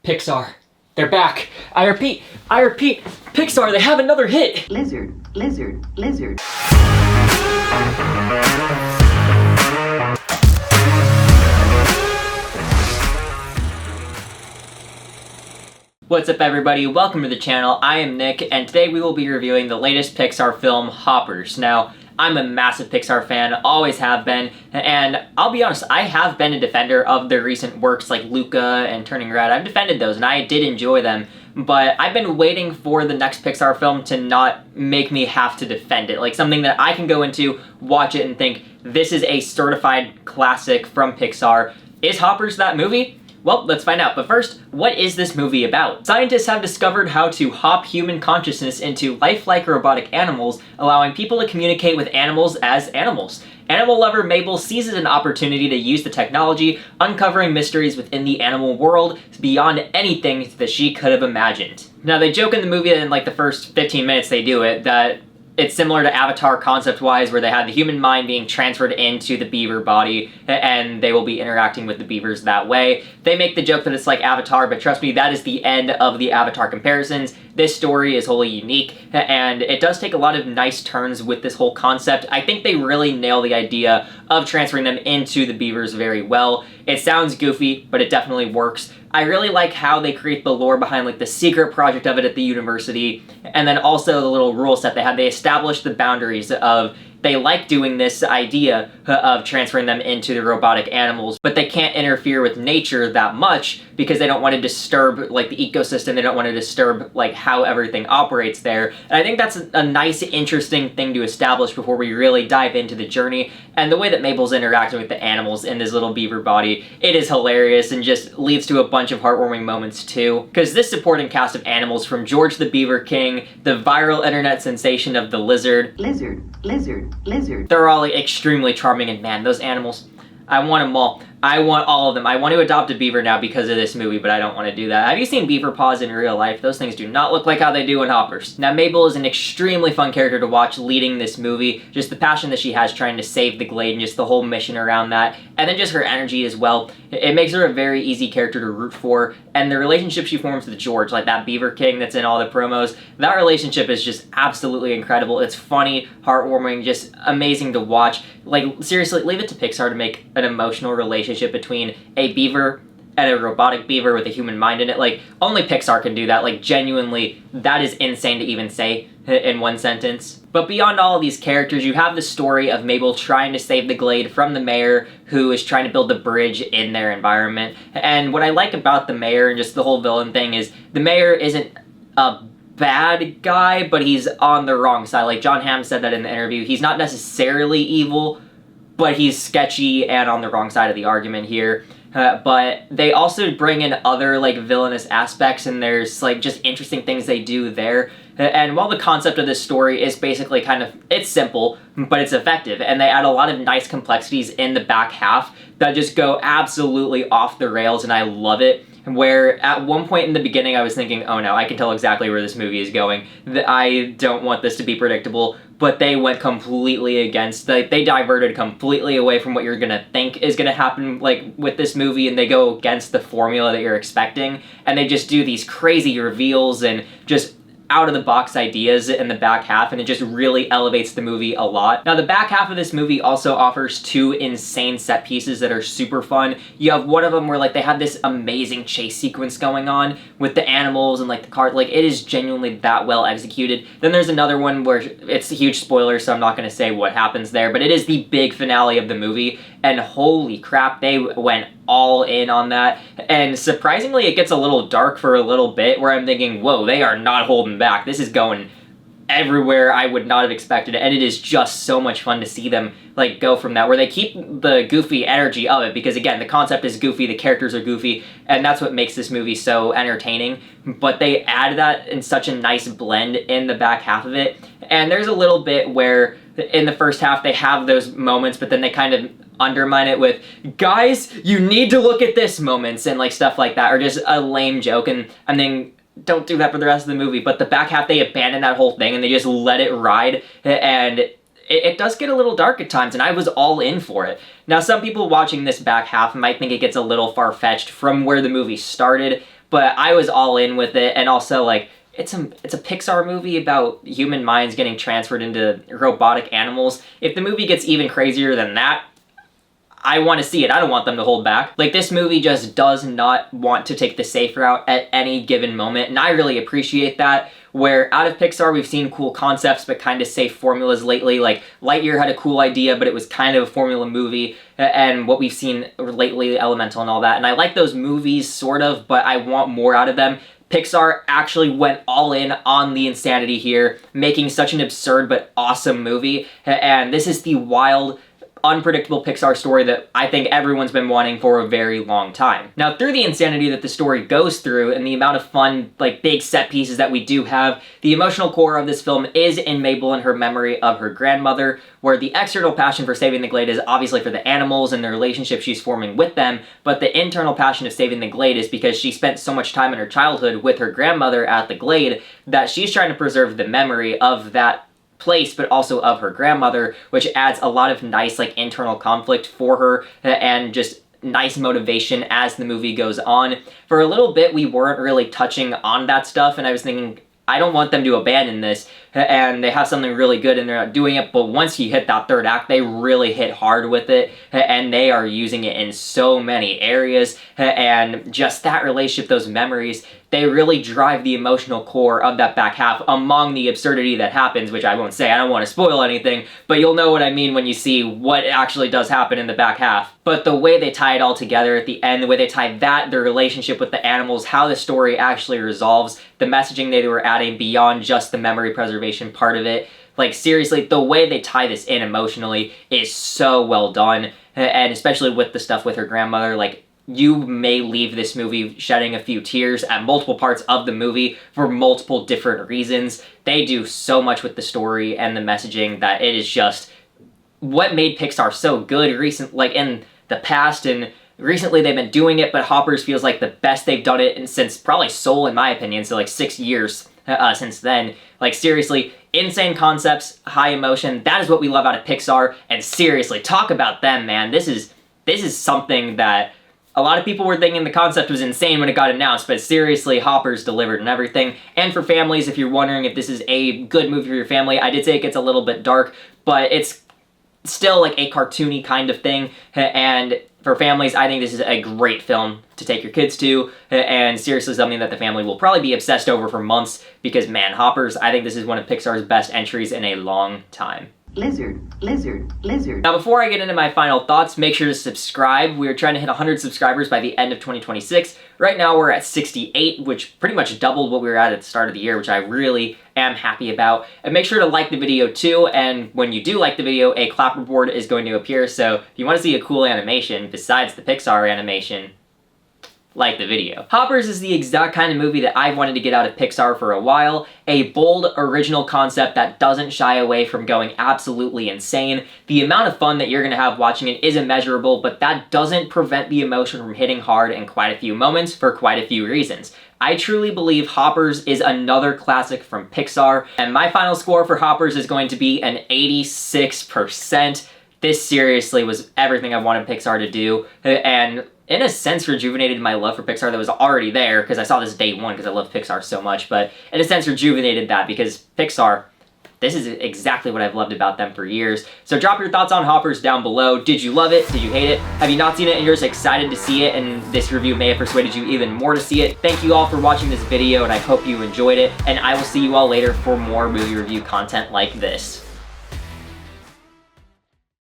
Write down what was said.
Pixar. They're back. I repeat, Pixar, they have another hit. Lizard, lizard, lizard. What's up everybody, welcome to the channel. I am Nick, and today we will be reviewing the latest Pixar film, Hoppers. Now, I'm a massive Pixar fan, always have been, and I'll be honest, I have been a defender of their recent works like Luca and Turning Red. I've defended those, and I did enjoy them, but I've been waiting for the next Pixar film to not make me have to defend it. Like something that I can go into, watch it, and think, this is a certified classic from Pixar. Is Hoppers that movie? Well, let's find out. But first, what is this movie about? Scientists have discovered how to hop human consciousness into lifelike robotic animals, allowing people to communicate with animals as animals. Animal lover Mabel seizes an opportunity to use the technology, uncovering mysteries within the animal world beyond anything that she could have imagined. Now, they joke in the movie that in like the first 15 minutes they do it, that it's similar to Avatar concept-wise, where they have the human mind being transferred into the beaver body, and they will be interacting with the beavers that way. They make the joke that it's like Avatar, but trust me, that is the end of the Avatar comparisons. This story is wholly unique, and it does take a lot of nice turns with this whole concept. I think they really nail the idea of transferring them into the beavers very well. It sounds goofy, but it definitely works. I really like how they create the lore behind like the secret project of it at the university, and then also the little rule set they have. They establish the boundaries of, they like doing this idea of transferring them into the robotic animals, but they can't interfere with nature that much because they don't want to disturb like the ecosystem. They don't want to disturb like how everything operates there. And I think that's a nice, interesting thing to establish before we really dive into the journey. And the way that Mabel's interacting with the animals in this little beaver body, it is hilarious and just leads to a bunch of heartwarming moments too. Because this supporting cast of animals, from George the Beaver King, the viral internet sensation of the lizard, Lizard, lizard, lizard. they're all like, extremely charming, and man, those animals, I want them all. I want all of them. I want to adopt a beaver now because of this movie, but I don't want to do that. Have you seen beaver paws in real life? Those things do not look like how they do in Hoppers. Now, Mabel is an extremely fun character to watch leading this movie. Just the passion that she has trying to save the Glade and just the whole mission around that. And then just her energy as well. It makes her a very easy character to root for. And the relationship she forms with George, like that Beaver King that's in all the promos, that relationship is just absolutely incredible. It's funny, heartwarming, just amazing to watch. Like, seriously, leave it to Pixar to make an emotional relationship between a beaver and a robotic beaver with a human mind in it. Like, only Pixar can do that. Like, genuinely, that is insane to even say in one sentence. But beyond all of these characters, you have the story of Mabel trying to save the Glade from the mayor, who is trying to build the bridge in their environment. And what I like about the mayor and just the whole villain thing is the mayor isn't a bad guy, but he's on the wrong side. Like John Hamm said that in the interview. He's not necessarily evil, but he's sketchy and on the wrong side of the argument here. But they also bring in other like villainous aspects, and there's like just interesting things they do there. And while the concept of this story is basically kind of, it's simple, but it's effective, and they add a lot of nice complexities in the back half that just go absolutely off the rails, and I love it. Where at one point in the beginning I was thinking, oh no, I can tell exactly where this movie is going. I don't want this to be predictable, but they went completely against, they diverted completely away from what you're gonna think is gonna happen like with this movie, and they go against the formula that you're expecting, and they just do these crazy reveals and just out-of-the-box ideas in the back half, and it just really elevates the movie a lot. Now, the back half of this movie also offers two insane set pieces that are super fun. You have one of them where like they have this amazing chase sequence going on with the animals and like the cars. Like, it is genuinely that well executed. Then there's another one where it's a huge spoiler, so I'm not going to say what happens there, but it is the big finale of the movie, and holy crap, they went all in on that. And surprisingly, it gets a little dark for a little bit, where I'm thinking, whoa, they are not holding back. This is going everywhere I would not have expected, and it is just so much fun to see them like go from that, where they keep the goofy energy of it, because again, the concept is goofy, the characters are goofy, and that's what makes this movie so entertaining, but they add that in such a nice blend in the back half of it. And there's a little bit where in the first half they have those moments, but then they kind of undermine it with, guys, you need to look at this moments, and like stuff like that, or just a lame joke, and then don't do that for the rest of the movie. But the back half, they abandon that whole thing and they just let it ride, and it does get a little dark at times, and I was all in for it. Now, some people watching this back half might think it gets a little far-fetched from where the movie started, but I was all in with it. And also, like, it's a Pixar movie about human minds getting transferred into robotic animals. If the movie gets even crazier than that, I want to see it. I don't want them to hold back. Like, this movie just does not want to take the safe route at any given moment, and I really appreciate that. Where out of Pixar, we've seen cool concepts but kind of safe formulas lately. Like, Lightyear had a cool idea, but it was kind of a formula movie, and what we've seen lately, Elemental and all that. And I like those movies, sort of, but I want more out of them. Pixar actually went all in on the insanity here, making such an absurd but awesome movie, and this is the wild, unpredictable Pixar story that I think everyone's been wanting for a very long time. Now, through the insanity that the story goes through and the amount of fun, like, big set pieces that we do have, the emotional core of this film is in Mabel and her memory of her grandmother, where the external passion for saving the Glade is obviously for the animals and the relationship she's forming with them, but the internal passion of saving the Glade is because she spent so much time in her childhood with her grandmother at the Glade that she's trying to preserve the memory of that place, but also of her grandmother, which adds a lot of nice, like, internal conflict for her and just nice motivation as the movie goes on. For a little bit, we weren't really touching on that stuff, and I was thinking, I don't want them to abandon this, and they have something really good and they're not doing it, but once you hit that third act, they really hit hard with it, and they are using it in so many areas, and just that relationship, those memories, they really drive the emotional core of that back half among the absurdity that happens, which I won't say, I don't want to spoil anything, but you'll know what I mean when you see what actually does happen in the back half. But the way they tie it all together at the end, the way they tie that, their relationship with the animals, how the story actually resolves, the messaging they were adding beyond just the memory preservation part of it, like, seriously, the way they tie this in emotionally is so well done, and especially with the stuff with her grandmother, like, you may leave this movie shedding a few tears at multiple parts of the movie for multiple different reasons. They do so much with the story and the messaging that it is just what made Pixar so good like, in the past, and recently they've been doing it, but Hoppers feels like the best they've done it since probably Soul, in my opinion, so like 6 years since then. Like, seriously, insane concepts, high emotion, that is what we love out of Pixar, and seriously, talk about them, man. This is something that a lot of people were thinking the concept was insane when it got announced, but seriously, Hoppers delivered and everything. And for families, if you're wondering if this is a good movie for your family, I did say it gets a little bit dark, but it's still like a cartoony kind of thing, and for families, I think this is a great film to take your kids to, and seriously something that the family will probably be obsessed over for months, because man, Hoppers, I think this is one of Pixar's best entries in a long time. Lizard, lizard, lizard. Now, before I get into my final thoughts, make sure to subscribe. We are trying to hit 100 subscribers by the end of 2026. Right now, we're at 68, which pretty much doubled what we were at the start of the year, which I really am happy about. And make sure to like the video too, and when you do like the video, a clapperboard is going to appear, so if you want to see a cool animation besides the Pixar animation, like the video. Hoppers is the exact kind of movie that I've wanted to get out of Pixar for a while. A bold, original concept that doesn't shy away from going absolutely insane. The amount of fun that you're gonna have watching it is immeasurable, but that doesn't prevent the emotion from hitting hard in quite a few moments for quite a few reasons. I truly believe Hoppers is another classic from Pixar, and my final score for Hoppers is going to be an 86%. This seriously was everything I wanted Pixar to do, and in a sense rejuvenated my love for Pixar that was already there, because I saw this day one because I love Pixar so much, but in a sense rejuvenated that because Pixar, this is exactly what I've loved about them for years. So drop your thoughts on Hoppers down below. Did you love it? Did you hate it? Have you not seen it and you're just excited to see it, and this review may have persuaded you even more to see it? Thank you all for watching this video, and I hope you enjoyed it, and I will see you all later for more movie review content like this.